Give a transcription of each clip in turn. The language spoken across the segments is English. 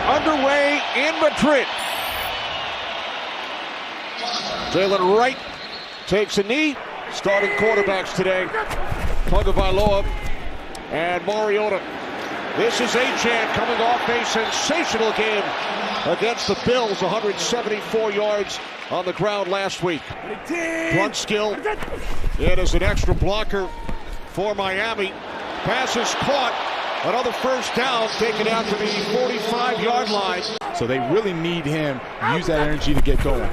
underway in Madrid. Jaylen Wright takes a knee. Starting quarterbacks today, Tagovailoa and Mariota. This is Achane coming off a sensational game against the Bills, 174 yards on the ground last week. Blunt skill, it is an extra blocker for Miami. Pass is caught, another first down, taken out to the 45-yard line. So they really need him to use that energy to get going.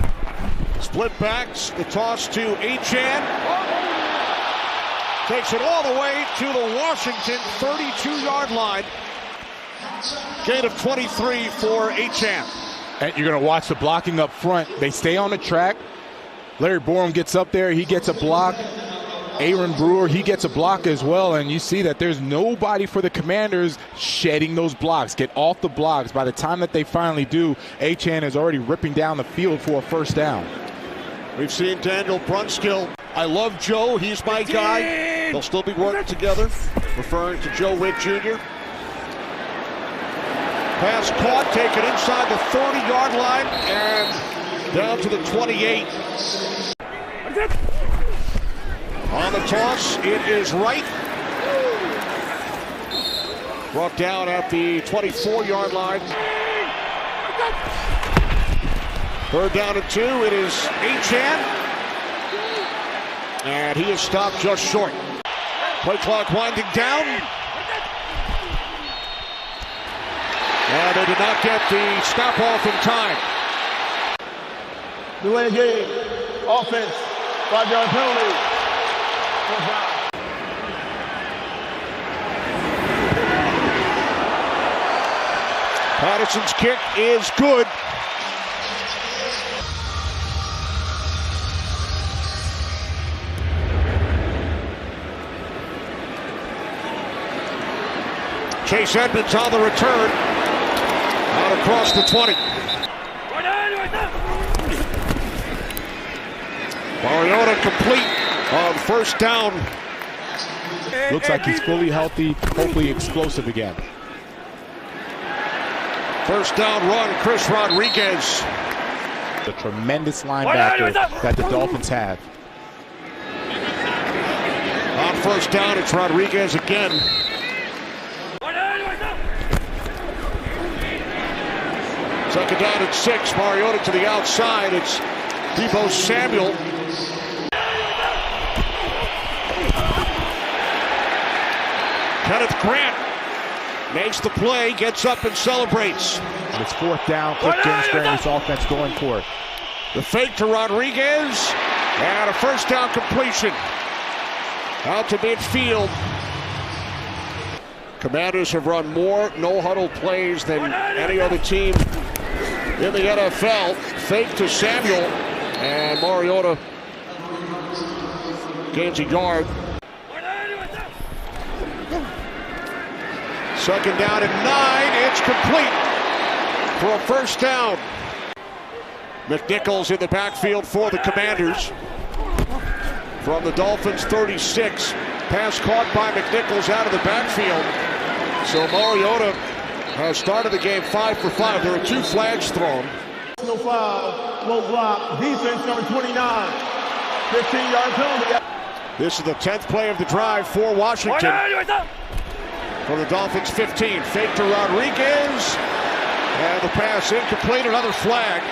Split backs, the toss to Achane. Takes it all the way to the Washington 32-yard line. Gain of 23 for Achane. And you're going to watch the blocking up front. They stay on the track. Larry Borum gets up there. He gets a block. Aaron Brewer, he gets a block as well. And you see that there's nobody for the Commanders shedding those blocks. Get off the blocks. By the time that they finally do, Achane is already ripping down the field for a first down. We've seen Daniel Brunskill. I love Joe. He's my guy. They'll still be working together. Referring to Joe Witt Jr. Pass caught, taken inside the 30-yard line and down to the 28. On the toss, it is Wright. Brought down at the 24-yard line. Third down and 2, it is Achane. And he is stopped just short. Play clock winding down. And they did not get the stop off in time. New game, offense, 5-yard penalty. Patterson's kick is good. Chase Edmonds on the return. Out across the 20. Mariota complete on first down. Looks like he's fully healthy, hopefully explosive again. First down run, Chris Rodriguez. The tremendous linebacker that the Dolphins have. On first down, it's Rodriguez again. Second down and 6, Mariota to the outside. It's Deebo Samuel. Kenneth Grant makes the play, gets up and celebrates. And it's fourth down, quick game square, this offense going for it. The fake to Rodriguez, and a first down completion. Out to midfield. Commanders have run more no-huddle plays than any other team in the NFL. Fake to Samuel, and Mariota gains a yard. Second down and 9, it's complete for a first down. McNichols in the backfield for the Commanders. From the Dolphins 36, pass caught by McNichols out of the backfield. So Mariota has started the game 5 for 5. There are 2 flags thrown. No foul, low block, defense number 29, 15-yard penalty. This is the 10th play of the drive for Washington. From the Dolphins 15, fake to Rodriguez, and the pass incomplete, another flag.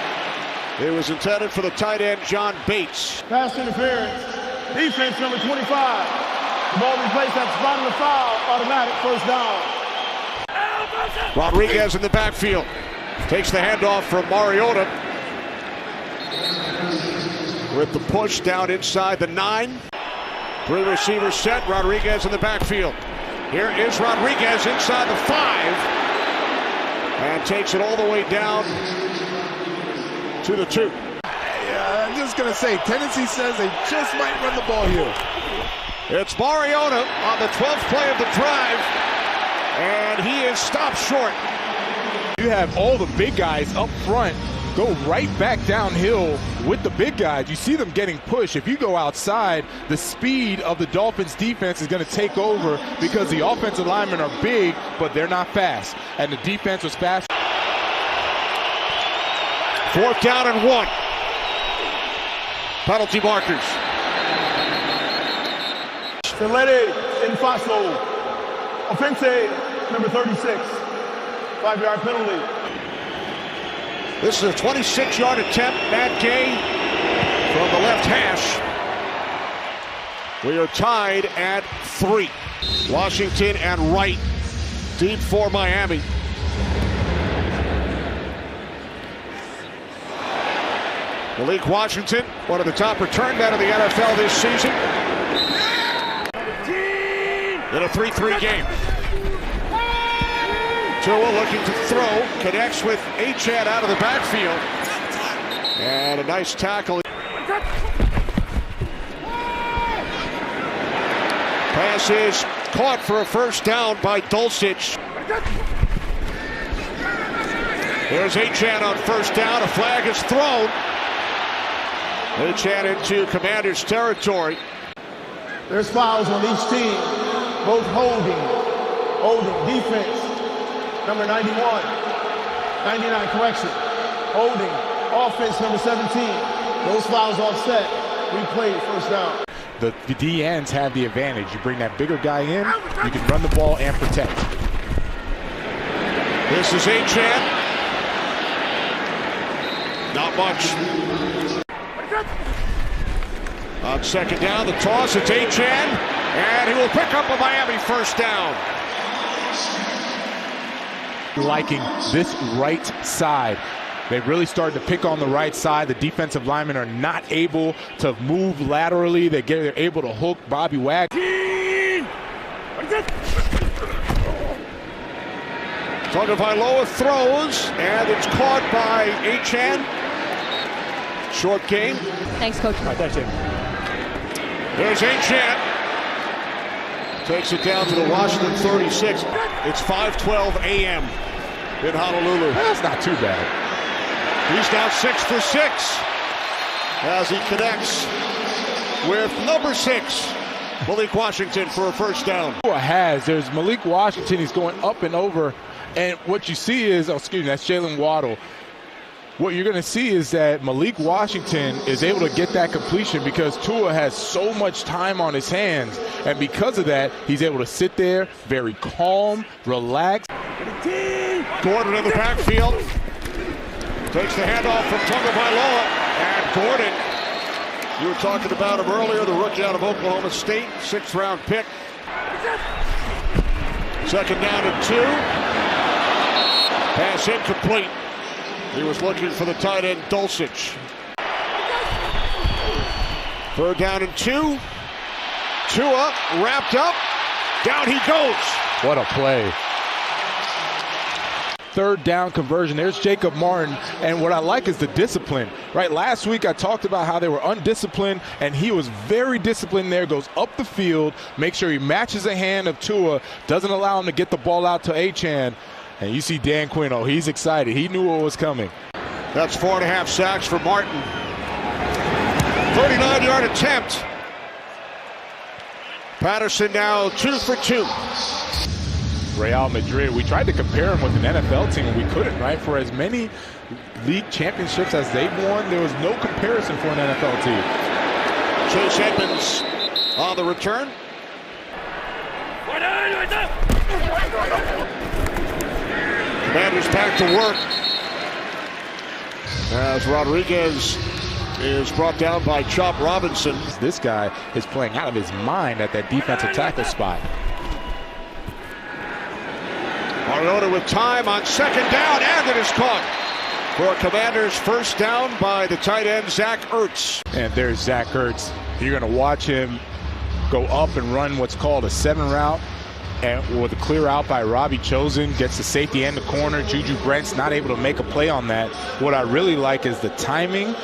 It was intended for the tight end, John Bates. Pass interference, defense number 25. The ball replaced at the spot of the foul, automatic first down. Rodriguez in the backfield. Takes the handoff from Mariota. With the push down inside the 9. 3 receivers set, Rodriguez in the backfield. Here is Rodriguez inside the 5. And takes it all the way down to the 2. I'm just going to say, tendency says they just might run the ball here. It's Mariota on the 12th play of the drive. And he is stopped short. You have all the big guys up front go right back downhill with the big guys. You see them getting pushed. If you go outside, the speed of the Dolphins defense is going to take over because the offensive linemen are big, but they're not fast. And the defense was fast. 4th down and 1. Penalty markers. Selede in Faso. Offense number 36. 5-yard penalty. This is a 26-yard attempt. Matt Gay from the left hash. We are tied at 3. Washington and Wright deep for Miami. Malik Washington, one of the top return men of the NFL this season. In a 3-3 game. Tua looking to throw, connects with Achane out of the backfield. And a nice tackle. Pass is caught for a first down by Dulcich. There's Achane on first down. A flag is thrown. Achane into Commanders territory. There's fouls on each team. Both holding, defense, number 91, 99, correction, holding, offense, number 17. Those fouls offset, replay, first down. The D ends have the advantage. You bring that bigger guy in, you can run the ball and protect. This is Achane. Not much. On second down, the toss, it's Achane, and he will pick up a Miami first down. Liking this right side. They really started to pick on the right side. The defensive linemen are not able to move laterally. They're able to hook Bobby Wagner. Tagovailoa throws, and it's caught by Achane. Short game. Thanks, Coach. All right, thanks, Jim. There's Achane. Takes it down to the Washington 36. It's 5:12 a.m. in Honolulu. That's not too bad. He's now 6 for 6 as he connects with number 6, Malik Washington, for a first down. There's Malik Washington. He's going up and over. And what you see is, that's Jaylen Waddle. What you're going to see is that Malik Washington is able to get that completion because Tua has so much time on his hands. And because of that, he's able to sit there very calm, relaxed. Gordon in the backfield. Takes the handoff from Tagovailoa. And Gordon, you were talking about him earlier, the rookie out of Oklahoma State, 6th-round pick. Second down and 2. Pass incomplete. He was looking for the tight end, Dulcich. 3rd down and 2. Tua wrapped up. Down he goes. What a play. 3rd down conversion. There's Jacob Martin. And what I like is the discipline. Right, last week I talked about how they were undisciplined, and he was very disciplined there. Goes up the field, makes sure he matches the hand of Tua, doesn't allow him to get the ball out to Achane. And you see Dan Quinn, he's excited. He knew what was coming. That's 4.5 sacks for Martin. 39-yard attempt. Patterson now 2 for 2. Real Madrid, we tried to compare him with an NFL team, and we couldn't, right? For as many league championships as they've won, there was no comparison for an NFL team. Chase Edmonds on the return. Commanders back to work as Rodriguez is brought down by Chop Robinson. This guy is playing out of his mind at that defensive tackle spot. Mariota with time on second down, and it is caught for Commanders first down by the tight end, Zach Ertz. And there's Zach Ertz. You're going to watch him go up and run what's called a 7 route. And with a clear out by Robbie Chosen, gets the safety and the corner. Juju Brent's not able to make a play on that. What I really like is the timing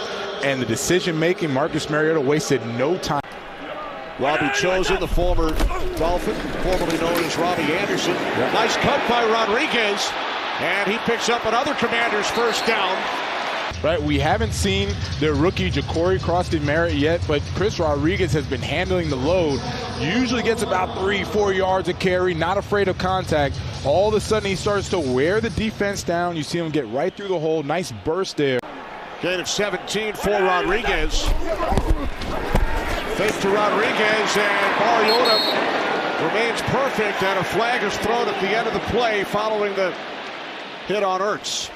and the decision-making. Marcus Mariota wasted no time. Robbie Chosen, the former Dolphin, formerly known as Robbie Anderson. Nice cut by Rodriguez, and he picks up another Commanders first down. Right, we haven't seen their rookie Ja'Cory Cross-Demerit yet, but Chris Rodriguez has been handling the load. Usually gets about 3-4 yards a carry, not afraid of contact. All of a sudden he starts to wear the defense down. You see him get right through the hole. Nice burst there. Gain of 17 for Rodriguez. Fake to Rodriguez, and Mariota remains perfect, and a flag is thrown at the end of the play following the hit on Ertz.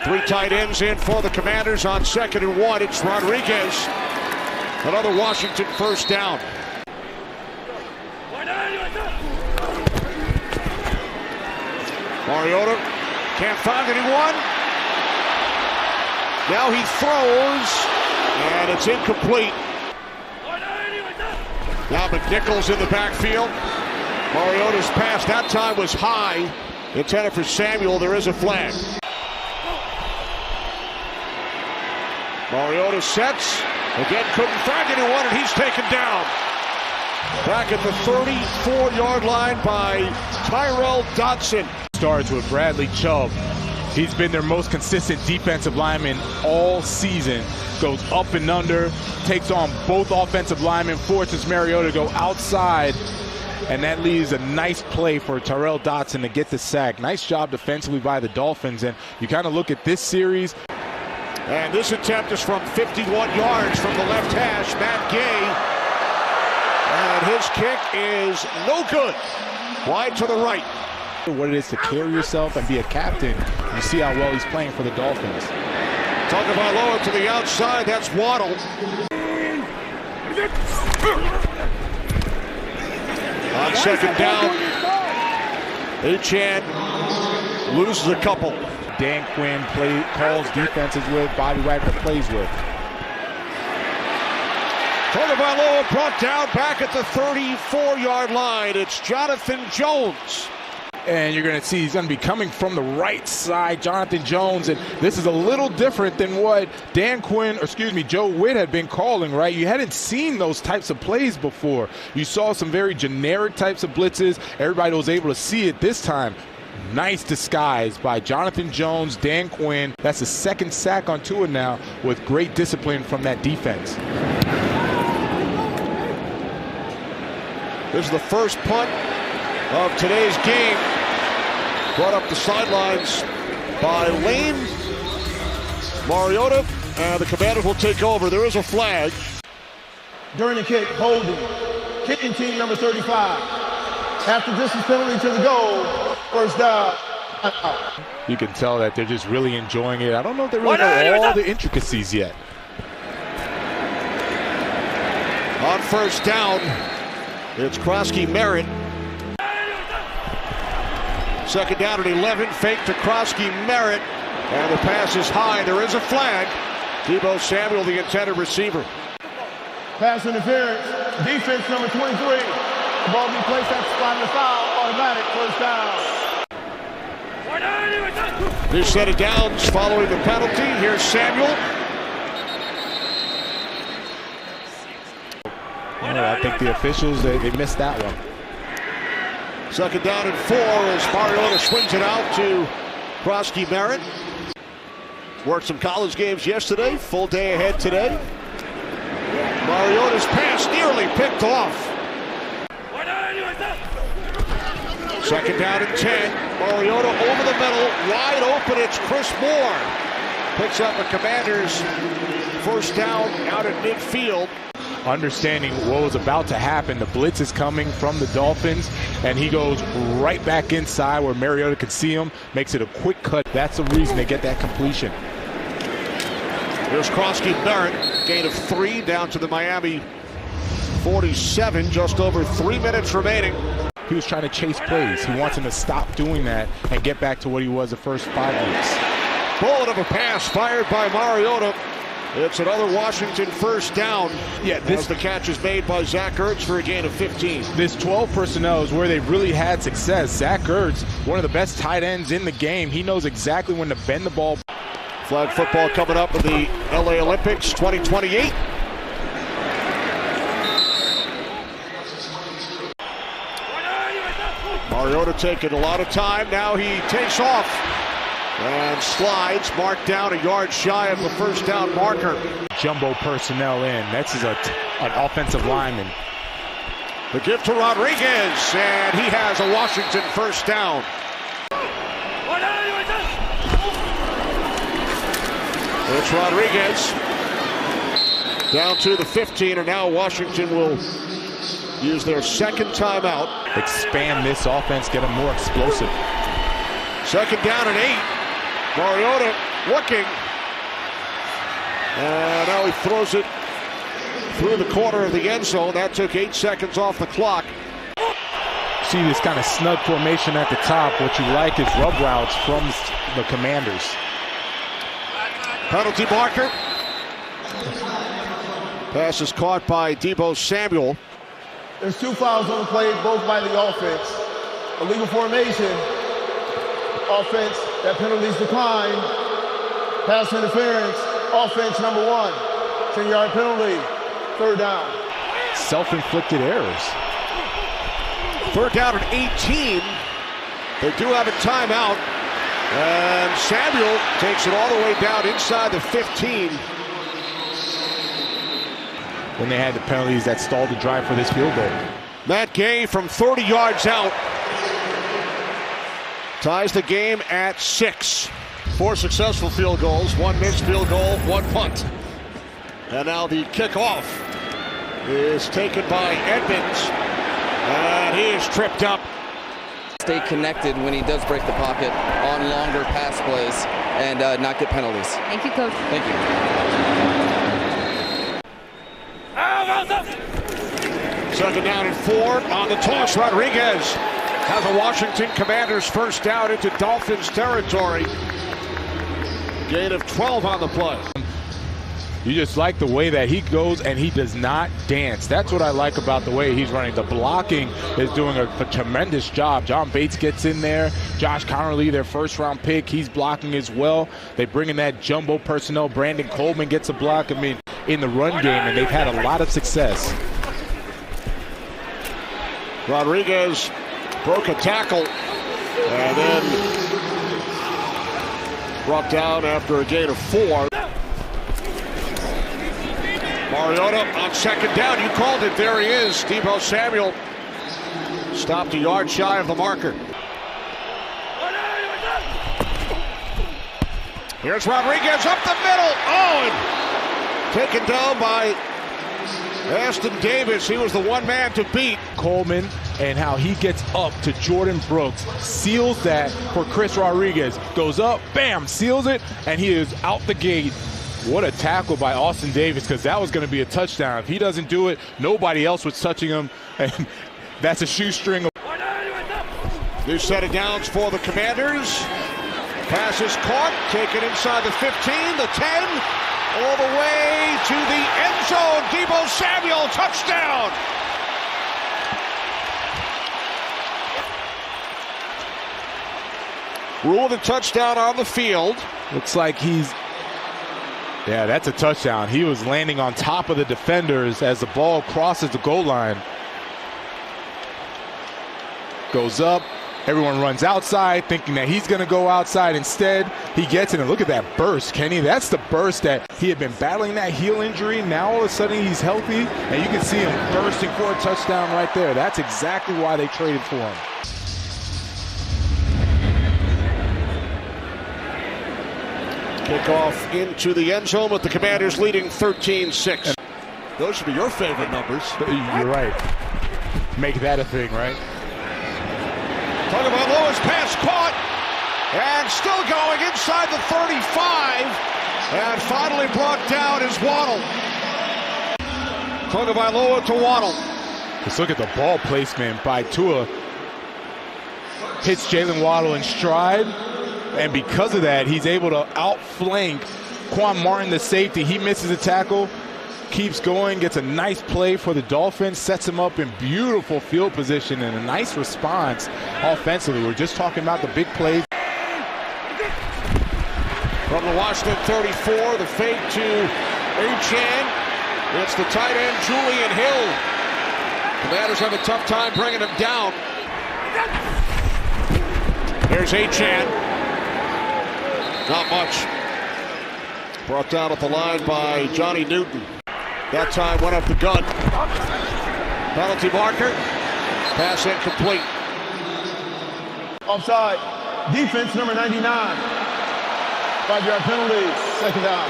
3 tight ends in for the Commanders on 2nd and 1. It's Rodriguez. Another Washington first down. Mariota can't find anyone. Now he throws, and it's incomplete. Now McNichols in the backfield. Mariota's pass that time was high. Intended for Samuel. There is a flag. Mariota sets. Again, couldn't find anyone, and he's taken down. Back at the 34-yard line by Tyrell Dodson. Starts with Bradley Chubb. He's been their most consistent defensive lineman all season. Goes up and under, takes on both offensive linemen, forces Mariota to go outside, and that leaves a nice play for Tyrell Dodson to get the sack. Nice job defensively by the Dolphins, and you kind of look at this series. And this attempt is from 51 yards from the left hash, Matt Gay. And his kick is no good. Wide to the right. What it is to carry yourself and be a captain. You see how well he's playing for the Dolphins. Tagovailoa to the outside. That's Waddle. On 2nd down, Achane loses a couple. Dan Quinn calls defenses with, Bobby Wagner plays with. Tagovailoa brought down back at the 34-yard line. It's Jonathan Jones. And you're going to see he's going to be coming from the right side, Jonathan Jones. And this is a little different than what Joe Witt had been calling, right? You hadn't seen those types of plays before. You saw some very generic types of blitzes. Everybody was able to see it this time. Nice disguise by Jonathan Jones, Dan Quinn. That's the 2nd sack on Tua now with great discipline from that defense. This is the first punt of today's game. Brought up the sidelines by Lane. Mariota, and the Commanders will take over. There is a flag. During the kick, holding. Kicking team number 35. After distance penalty to the goal, first down. You can tell that they're just really enjoying it. I don't know if they really know all the intricacies yet. On first down, it's Krosky Merritt. 2nd down at 11, fake to Krosky Merritt, and the pass is high. There is a flag. Deebo Samuel, the intended receiver. Pass interference, defense number 23. The ball be placed at the spot of the foul, automatic first down. This set of downs following the penalty. Here's Samuel. I think the officials, they missed that one. 2nd down and 4 as Mariota swings it out to Krosky Merritt. Worked some college games yesterday. Full day ahead today. Mariota's pass nearly picked off. 2nd down and 10. Mariota over the middle. Wide open. It's Chris Moore. Picks up a Commanders first down out at midfield. Understanding what was about to happen. The blitz is coming from the Dolphins, and he goes right back inside where Mariota could see him, makes it a quick cut. That's the reason they get that completion. Here's Krosky Merritt, gain of 3 down to the Miami 47, just over 3 minutes remaining. He was trying to chase plays. He wants him to stop doing that and get back to what he was the first 5 weeks. Bullet of a pass fired by Mariota. It's another Washington first down. Yeah, as the catch is made by Zach Ertz for a gain of 15. This 12 personnel is where they've really had success. Zach Ertz, one of the best tight ends in the game. He knows exactly when to bend the ball. Flag football coming up in the LA Olympics 2028. Mariota taking a lot of time. Now he takes off and slides, marked down a yard shy of the first down marker. Jumbo personnel in. That's an offensive lineman. The gift to Rodriguez, and he has a Washington first down. It's Rodriguez down to the 15, and now Washington will use their second timeout. Expand this offense, get them more explosive. Second down and 8. Mariota looking. And now he throws it through the corner of the end zone. That took 8 seconds off the clock. See this kind of snug formation at the top. What you like is rub routes from the Commanders. Penalty marker. Pass is caught by Deebo Samuel. There's 2 fouls on the play, both by the offense. Illegal formation. Offense, that penalty's declined. Pass interference. Offense number 1. 10-yard penalty. 3rd down. Self-inflicted errors. 3rd down and 18. They do have a timeout. And Samuel takes it all the way down inside the 15. When they had the penalties that stalled the drive for this field goal. Matt Gay from 30 yards out ties the game at 6. 4 successful field goals, 1 missed field goal, 1 punt. And now the kickoff is taken by Edmonds, and he is tripped up. Stay connected when he does break the pocket on longer pass plays and not get penalties. Thank you, Coach. Thank you. Second down and 4 on the toss. Rodriguez has a Washington Commanders first down into Dolphins territory. Gain of 12 on the play. You just like the way that he goes and he does not dance. That's what I like about the way he's running. The blocking is doing a tremendous job. John Bates gets in there. Josh Connerly, their first-round pick, he's blocking as well. They bring in that jumbo personnel. Brandon Coleman gets a block, in the run game, and they've had a lot of success. Rodriguez broke a tackle and then brought down after a gain of 4. Mariota on second down. You called it. There he is. Deebo Samuel stopped a yard shy of the marker. Here's Rodriguez up the middle. Oh, and taken down by Aston Davis. He was the one man to beat. Coleman and how he gets up to Jordan Brooks, seals that for Chris Rodriguez. Goes up, bam, seals it, and he is out the gate. What a tackle by Austin Davis, because that was going to be a touchdown. If he doesn't do it, nobody else was touching him, and that's a shoestring. New set of downs for the Commanders. Pass is caught, taken inside the 15, the 10, all the way to the end zone. Deebo Samuel, touchdown. Ruled a touchdown on the field. Looks like yeah, that's a touchdown. He was landing on top of the defenders as the ball crosses the goal line. Goes up. Everyone runs outside thinking that he's going to go outside. Instead, he gets it. And look at that burst, Kenny. That's the burst that he had been battling that heel injury. Now all of a sudden he's healthy, and you can see him bursting for a touchdown right there. That's exactly why they traded for him. Kickoff into the end zone with the Commanders leading 13-6. Those should be your favorite numbers. You're right. Make that a thing, right? Tagovailoa's pass caught and still going inside the 35, and finally brought down is Waddle. Tagovailoa to Waddle. Just look at the ball placement by Tua. Hits Jaylen Waddle in stride, and because of that, he's able to outflank Quan Martin, the safety. He misses a tackle, keeps going, gets a nice play for the Dolphins, sets him up in beautiful field position and a nice response offensively. We're just talking about the big plays. From the Washington 34, the fake to Achane. It's the tight end, Julian Hill. Commanders have a tough time bringing him down. Here's Achane. Not much. Brought down at the line by Johnny Newton. That time went up the gun. Penalty marker. Pass incomplete. Offside. Defense number 99. 5-yard penalty. Second down.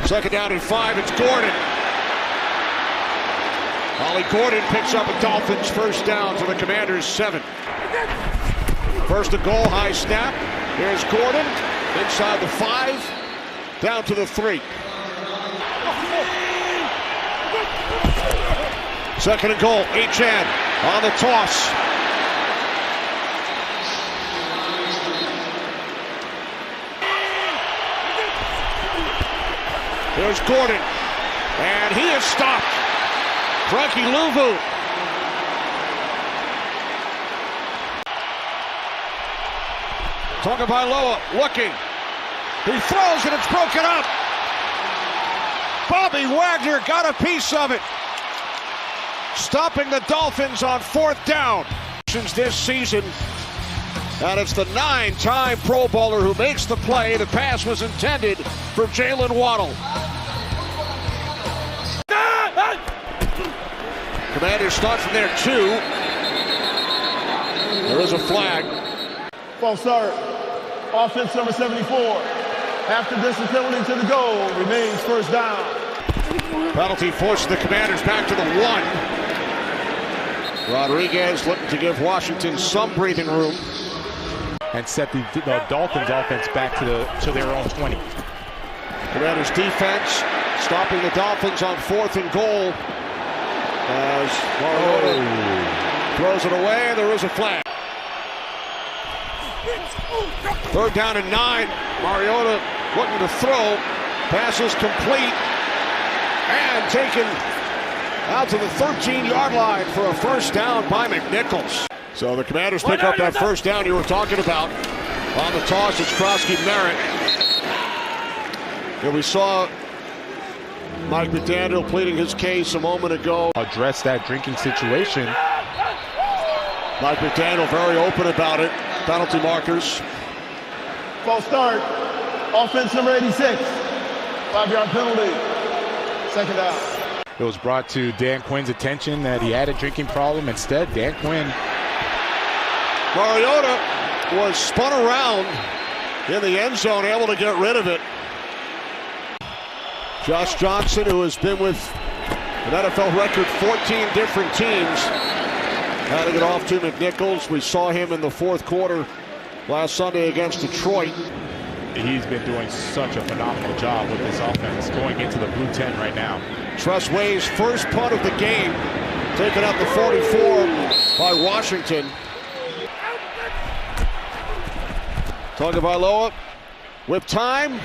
Second down and 5, it's Gordon. Ollie Gordon picks up a Dolphins first down to the Commanders' 7. First and goal, high snap. Here's Gordon, inside the 5, down to the 3. Second and goal, Achane on the toss. Here's Gordon, and he is stopped. Frankie Louvu. Tagovailoa looking. He throws and it's broken up. Bobby Wagner got a piece of it. Stopping the Dolphins on 4th down. This season, and it's the 9-time Pro Bowler who makes the play. The pass was intended for Jaylen Waddle. Commanders start from there, 2. There is a flag. False start. Offense number 74. After distance penalty to the goal, remains first down. Penalty forces the Commanders back to the 1. Rodriguez looking to give Washington some breathing room. And set the Dolphins offense back to their own 20. Commanders defense stopping the Dolphins on 4th and goal. As Mariota throws it away, and there is a flag. 3rd down and 9. Mariota looking to throw. Pass is complete and taken out to the 13-yard line for a first down by McNichols. So the Commanders pick up that first down you were talking about. On the toss, it's Krosky-Merritt. And we saw Mike McDaniel pleading his case a moment ago. Address that drinking situation. Mike McDaniel very open about it. Penalty markers. False start. Offense number 86. 5-yard penalty. Second down. It was brought to Dan Quinn's attention that he had a drinking problem. Instead, Dan Quinn. Mariota was spun around in the end zone, able to get rid of it. Josh Johnson, who has been with an NFL record 14 different teams, handing it off to McNichols. We saw him in the 4th quarter last Sunday against Detroit. He's been doing such a phenomenal job with this offense, going into the blue 10 right now. Tressway's first punt of the game, taken up the 44 by Washington. Tagovailoa with time.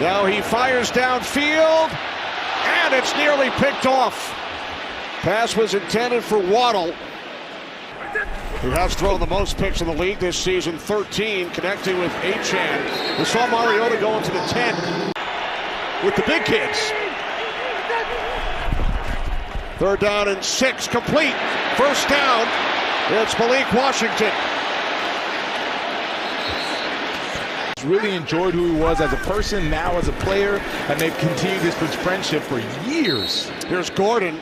Now he fires downfield, and it's nearly picked off. Pass was intended for Waddle, who has thrown the most picks in the league this season, 13, connecting with Achane. We saw Mariota go into the 10 with the big kids. 3rd down and 6, complete. First down, it's Malik Washington. Really enjoyed who he was as a person, now as a player, and they've continued this friendship for years. Here's Gordon.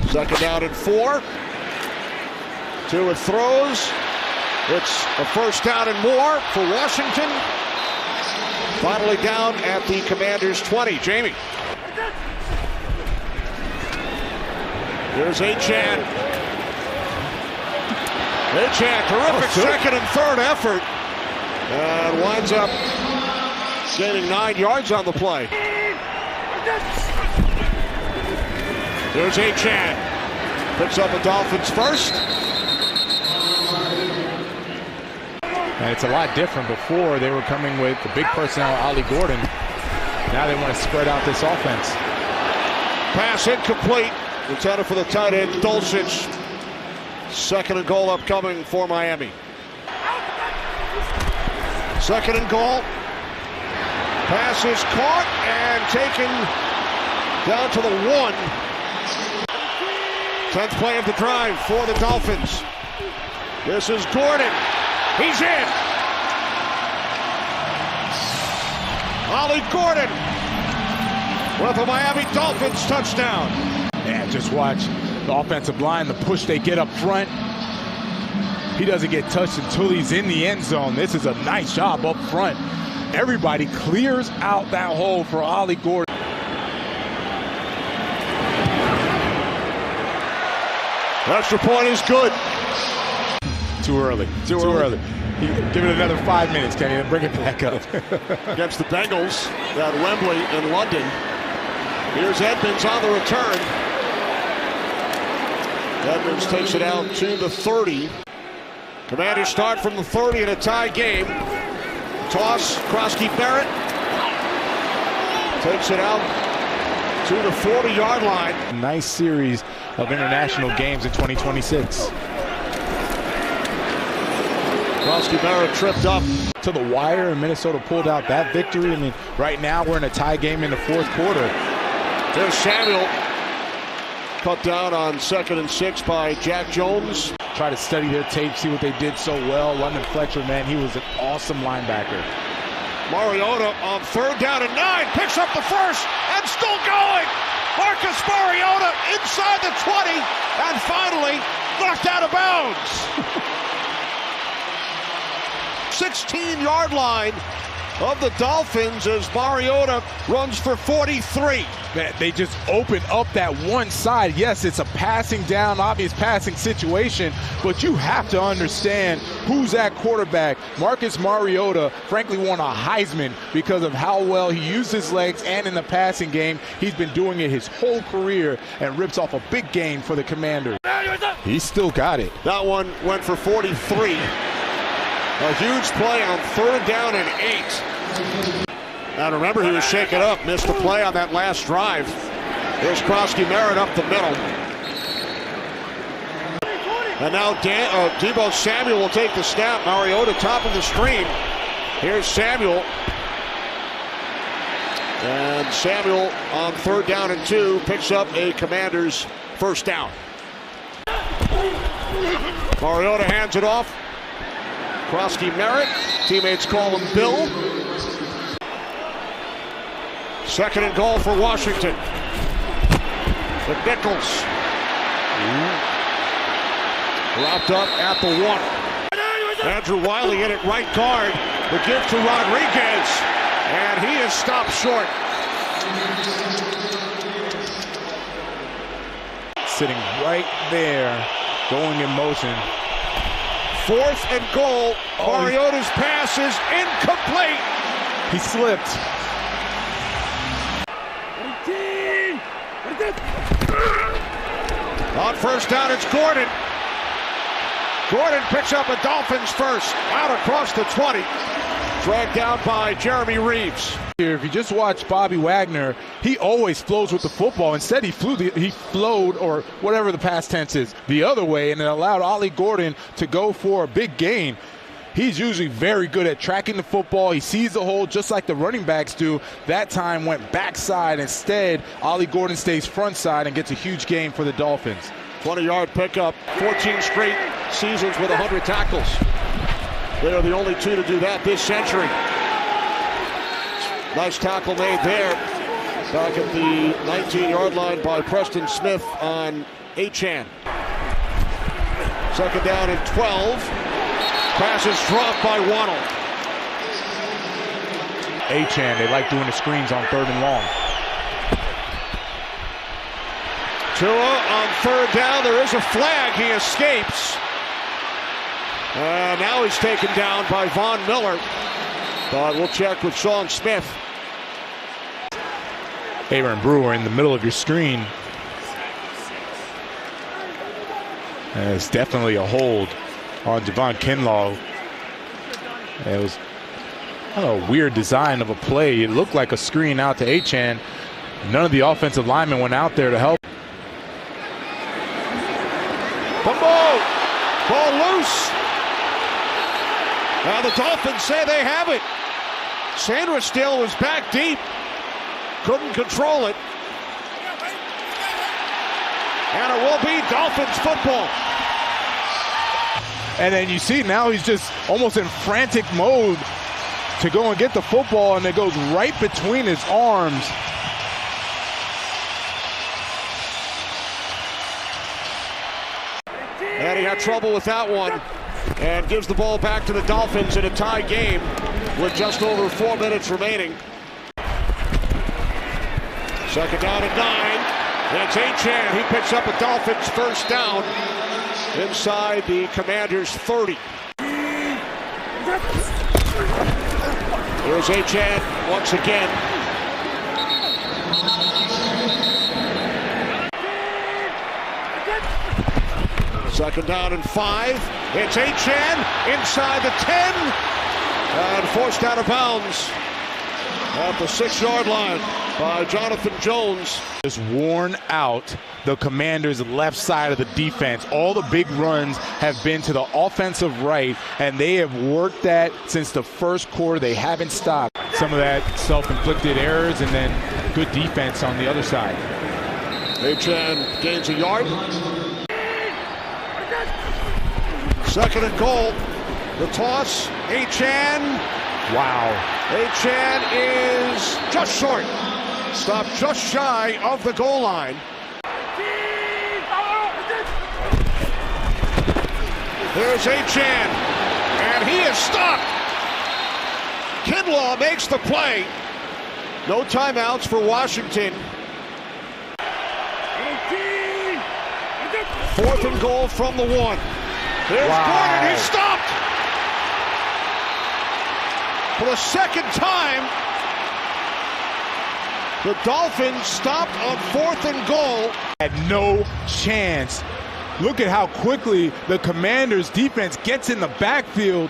Second down and 4. Tua throws. It's a first down and more for Washington. Finally down at the Commanders' 20. Jamie. Here's Achane. Achane, terrific second and 3rd effort. And winds up gaining 9 yards on the play. There's Achane. Picks up a Dolphins first. And it's a lot different. Before, they were coming with the big personnel, Ollie Gordon. Now they want to spread out this offense. Pass incomplete. Intended for the tight end, Dulcich. Second and goal upcoming for Miami. Second and goal. Pass is caught and taken down to the 1. 10th play of the drive for the Dolphins. This is Gordon. He's in. Ollie Gordon with a Miami Dolphins touchdown. Yeah, just watch the offensive line, the push they get up front. He doesn't get touched until he's in the end zone. This is a nice job up front. Everybody clears out that hole for Ollie Gordon. Extra point is good. Too early. Too early. Give it another 5 minutes, Kenny, and bring it back up. Against the Bengals at Wembley in London. Here's Edmonds on the return. Edmonds takes it out to the 30. Commanders start from the 30 in a tie game. Toss, Krosky-Barrett takes it out to the 40-yard line. Nice series of international games in 2026. Krosky-Barrett tripped up to the wire, and Minnesota pulled out that victory. I mean, right now we're in a tie game in the fourth quarter. There's Samuel. Cut down on 2nd and 6 by Jack Jones. Try to study their tape, see what they did so well. London Fletcher, man, he was an awesome linebacker. Mariota on 3rd down and 9. Picks up the first and still going. Marcus Mariota inside the 20 and finally knocked out of bounds. 16-yard line of the Dolphins as Mariota runs for 43. Man, they just open up that one side. Yes, it's a passing down, obvious passing situation, but you have to understand who's at quarterback. Marcus Mariota, frankly, won a Heisman because of how well he used his legs, and in the passing game, he's been doing it his whole career and rips off a big game for the Commanders. He still got it. That one went for 43. A huge play on 3rd down and 8. Now remember, he was shaken up, missed the play on that last drive. There's Krosky-Barrett up the middle. And now Deebo Samuel will take the snap. Mariota top of the screen. Here's Samuel. And Samuel on 3rd down and 2 picks up a Commanders first down. Mariota hands it off. Krosky-Barrett, teammates call him Bill. 2nd and goal for Washington. With Nichols. Wrapped up at the 1. Andrew Wiley in at right guard. The give to Rodriguez. And he is stopped short. Sitting right there, going in motion. 4th and goal. Mariota's pass is incomplete. He slipped. On 1st down, it's Gordon. Gordon picks up a Dolphins first. Out across the 20. Dragged down by Jeremy Reeves. If you just watch Bobby Wagner, he always flows with the football. Instead, he flowed, or whatever the past tense is, the other way, and it allowed Ollie Gordon to go for a big gain. He's usually very good at tracking the football. He sees the hole just like the running backs do. That time went backside. Instead, Ollie Gordon stays front side and gets a huge gain for the Dolphins. 20-yard pickup, 14 straight seasons with 100 tackles. They are the only 2 to do that this century. Nice tackle made there. Back at the 19-yard line by Preston Smith on Achane. 2nd down and 12. Pass is dropped by Waddle. Achane, they like doing the screens on 3rd and long. Tua on 3rd down. There is a flag. He escapes. Now he's taken down by Von Miller. But we'll check with Sean Smith. Aaron Brewer in the middle of your screen. And it's definitely a hold on Javon Kinlaw. It was a weird design of a play. It looked like a screen out to Achane. None of the offensive linemen went out there to help. Ball loose. Now the Dolphins say they have it. Sandra still was back deep. Couldn't control it. And it will be Dolphins football. And then you see now he's just almost in frantic mode to go and get the football, and it goes right between his arms. And he had trouble with that one. and gives the ball back to the Dolphins in a tie game with just over 4 minutes remaining. Second down and 9. It's Achane. He picks up a Dolphins first down inside the Commanders' 30. Here's Achane once again. Second down and 5. It's Achane inside the 10 and forced out of bounds at the 6-yard line by Jonathan Jones. Just worn out the Commanders' left side of the defense. All the big runs have been to the offensive right, and they have worked that since the first quarter. They haven't stopped. Some of that self-inflicted errors and then good defense on the other side. Achane gains a yard. Second and goal. The toss. Achane. Wow. Achane is just short. Stopped just shy of the goal line. There's Achane, and he is stopped. Kinlaw makes the play. No timeouts for Washington. 4th and goal from the 1. There's Gordon, he's stopped. For the second time, the Dolphins stopped on 4th and goal. Had no chance. Look at how quickly the Commanders' defense gets in the backfield.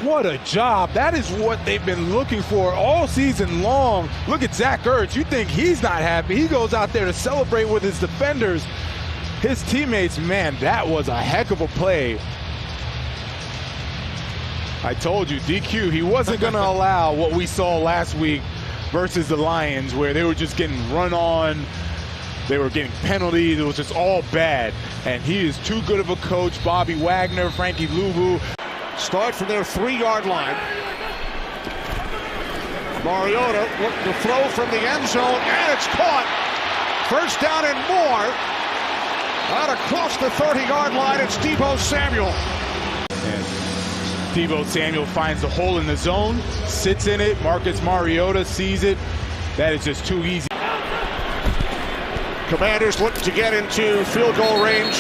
What a job. That is what they've been looking for all season long. Look at Zach Ertz. You think he's not happy. He goes out there to celebrate with his defenders. His teammates, man, that was a heck of a play. I told you, DQ, he wasn't going to allow what we saw last week versus the Lions, where they were just getting run on. They were getting penalties. It was just all bad. And he is too good of a coach. Bobby Wagner, Frankie Luvu. Start from their 3-yard line. Mariota looking to throw from the end zone, and it's caught. First down and more. Out across the 30-yard line, it's Deebo Samuel. And Deebo Samuel finds the hole in the zone, sits in it. Marcus Mariota sees it. That is just too easy. Commanders looking to get into field goal range.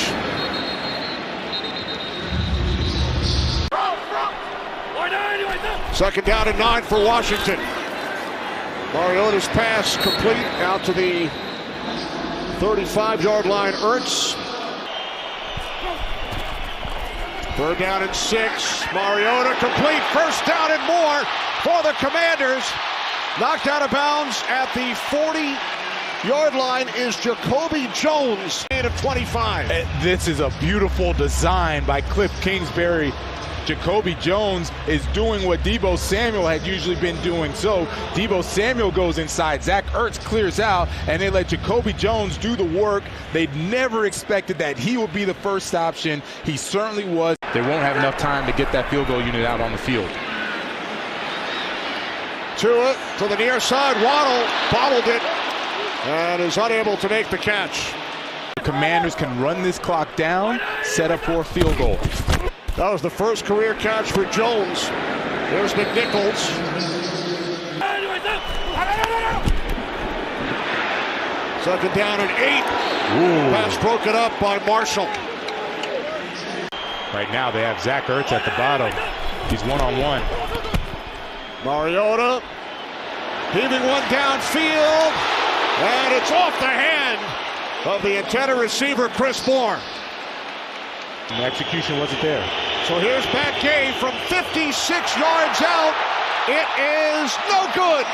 Second down and 9 for Washington. Mariota's pass complete out to the 35-yard line. Ertz. Third down and 6. Mariota complete. First down and more for the Commanders. Knocked out of bounds at the 40-yard line is Jacoby Jones, of 25. This is a beautiful design by Cliff Kingsbury. Jacoby Jones is doing what Deebo Samuel had usually been doing. So Deebo Samuel goes inside, Zach Ertz clears out, and they let Jacoby Jones do the work. They never expected that he would be the first option. He certainly was. They won't have enough time to get that field goal unit out on the field. Tua to the near side. Waddle bobbled it and is unable to make the catch. The Commanders can run this clock down, set up for a field goal. That was the first career catch for Jones. There's McNichols. Second down and 8. Ooh. Pass broken up by Marshall. Right now they have Zach Ertz at the bottom. He's one-on-one. Mariota heaving one downfield, and it's off the hand of the intended receiver, Chris Moore. The execution wasn't there. So here's Pat Gay from 56 yards out. It is no good.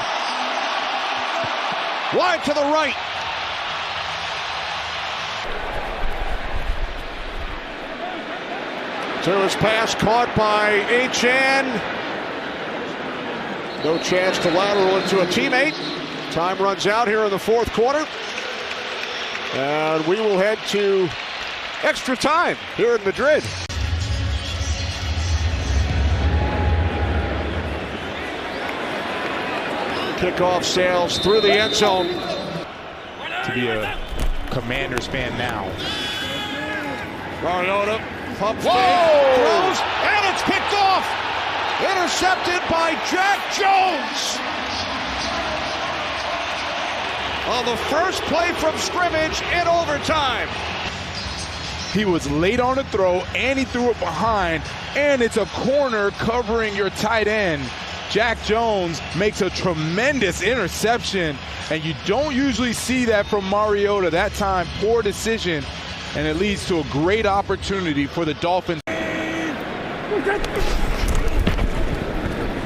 Wide to the right. Tua's pass caught by Achane. No chance to lateral into a teammate. Time runs out here in the fourth quarter. And we will head to extra time here in Madrid. Kickoff sails through the end zone. To be a Commanders fan now, Mariota pump fake, throws, and it's picked off. Intercepted by Jack Jones. On the first play from scrimmage in overtime. He was late on the throw, and he threw it behind, and it's a corner covering your tight end. Jack Jones makes a tremendous interception, and you don't usually see that from Mariota. That time, poor decision, and it leads to a great opportunity for the Dolphins.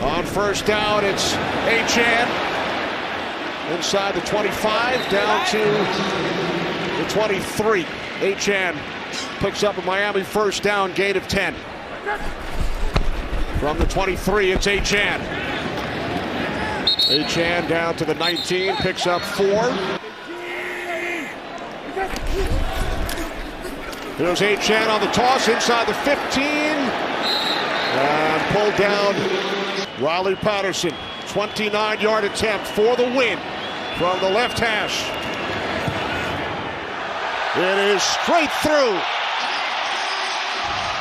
On first down, it's Achane. Inside the 25, down to the 23. Achane picks up a Miami first down, gain of 10. From the 23, it's Achane. Achane down to the 19, picks up 4. Here's Achane on the toss, inside the 15. And pulled down Riley Patterson. 29-yard attempt for the win from the left hash. It is straight through.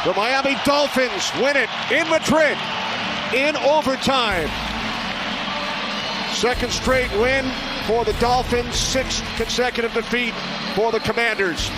The Miami Dolphins win it in Madrid in overtime. Second straight win for the Dolphins, 6th consecutive defeat for the Commanders.